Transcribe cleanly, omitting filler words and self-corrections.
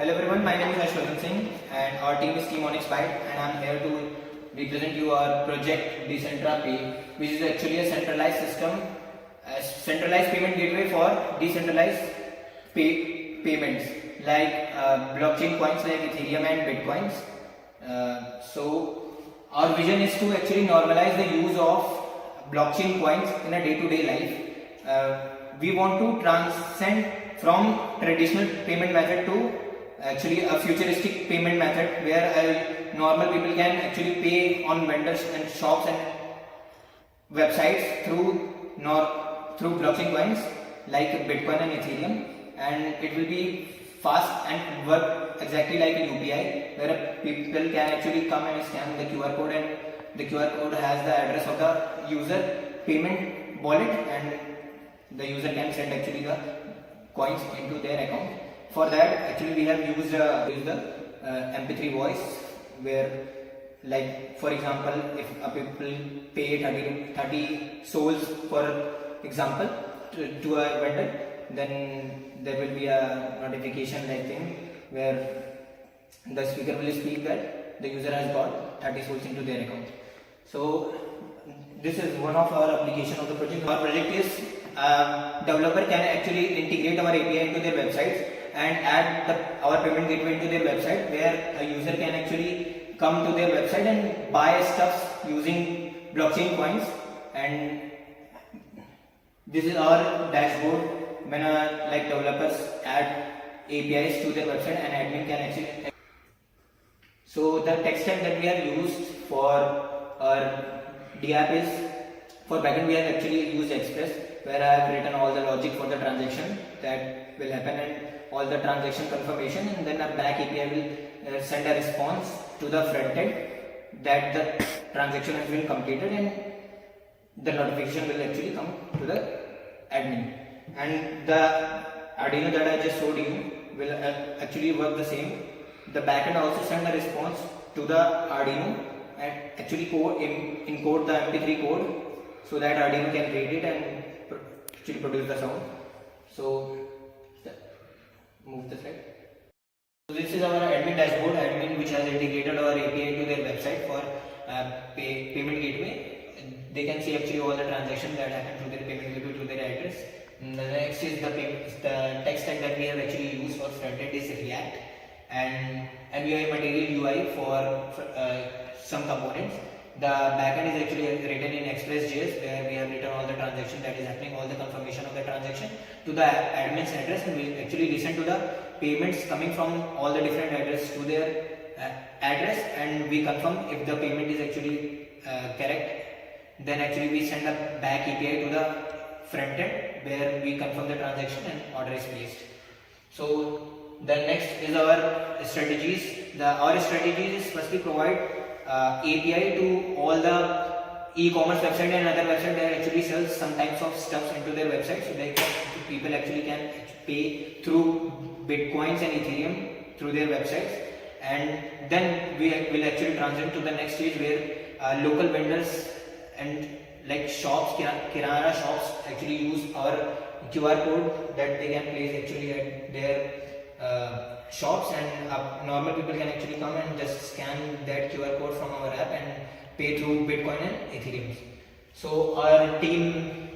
Hello everyone, my name is Ashwin Singh and our team is Team Onyx Byte, and I am here to represent you our project Decentra Pay, which is actually a centralized system, a centralized payment gateway for decentralized payments like blockchain coins like Ethereum and Bitcoins. So our vision is to actually normalize the use of blockchain coins in a day-to-day life. We want to transcend from traditional payment method to actually a futuristic payment method where normal people can actually pay on vendors and shops and websites through blockchain coins like Bitcoin and Ethereum, and it will be fast and work exactly like a UPI where people can actually come and scan the QR code, and the QR code has the address of the user payment wallet, and the user can send actually the coins into their account. For that, actually we have used the MP3 voice, where, like for example, if a people pay 30 souls for example to a vendor, then there will be a notification like thing where the speaker will speak that the user has got 30 souls into their account. So this is one of our application of the project. Our project is developer can actually integrate our API into their websites and add our payment gateway into their website, where a user can actually come to their website and buy stuff using blockchain coins. And this is our dashboard when like developers add APIs to their website and admin can actually. So the tech stack that we have used for our DApp is, for backend we have actually used Express, where I have written all the logic for the transaction that will happen and all the transaction confirmation, and then a back API will send a response to the front end that the transaction has been completed, and the notification will actually come to the admin. And the Arduino that I just showed you will actually work the same. The backend also send a response to the Arduino and actually encode the MP3 code so that Arduino can read it and actually produce the sound. So move the slide. So this is our admin dashboard, which has integrated our API to their website for payment gateway. They can see actually all the transactions that happen through their payment gateway to their address. And the next is the tech stack that we have actually used for frontend is React, and we have Material UI for some components. The backend is actually written in Express.js, where we have written all the transaction that is happening, all the confirmation of the transaction to the admin's address, and we actually listen to the payments coming from all the different addresses to their address, and we confirm if the payment is actually correct. Then actually we send a back API to the front end where we confirm the transaction and order is placed. So the next is our strategies. Our strategies is firstly provide API to all the e-commerce website and other website that actually sells some types of stuff into their website, so that people actually can pay through Bitcoins and Ethereum through their websites. And then we will actually transition to the next stage where local vendors and like shops, kirana shops actually use our QR code that they can place actually at their shops, and normal people can actually come and just scan that QR code from our app and pay through Bitcoin and Ethereum. So our team